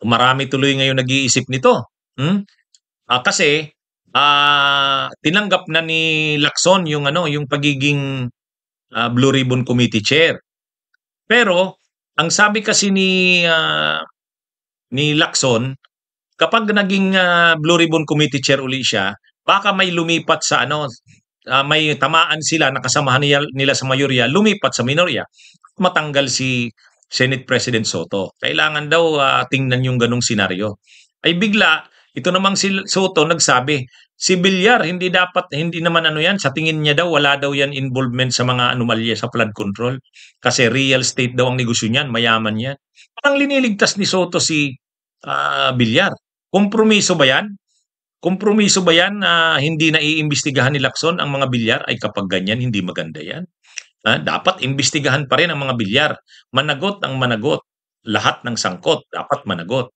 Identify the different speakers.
Speaker 1: Marami tuloy ngayon nag-iisip nito, hmm? Kasi, tinanggap na ni Lacson yung ano, yung pagiging, Blue Ribbon Committee Chair. Pero ang sabi kasi ni Lacson, kapag naging, Blue Ribbon Committee Chair uli siya, baka may lumipat sa ano, may tamaan sila na kasamahan nila sa mayorya, lumipat sa minorya, matanggal si Senate President Soto. Kailangan daw, tingnan yung gano'ng senaryo. Ay bigla, ito namang si Soto nagsabi, si Villar hindi naman ano 'yan, sa tingin niya daw wala daw 'yan involvement sa mga anomalya sa flood control. Kasi real estate daw ang negosyo niyan, mayaman 'yan. Parang liniligtas ni Soto si, Villar. Kompromiso ba 'yan? Kompromiso ba 'yan na hindi naiimbestigahan ni Lacson ang mga bilyar? Ay kapag ganyan hindi maganda 'yan. Dapat imbestigahan pa rin ang mga bilyar. Managot ang managot. Lahat ng sangkot dapat managot.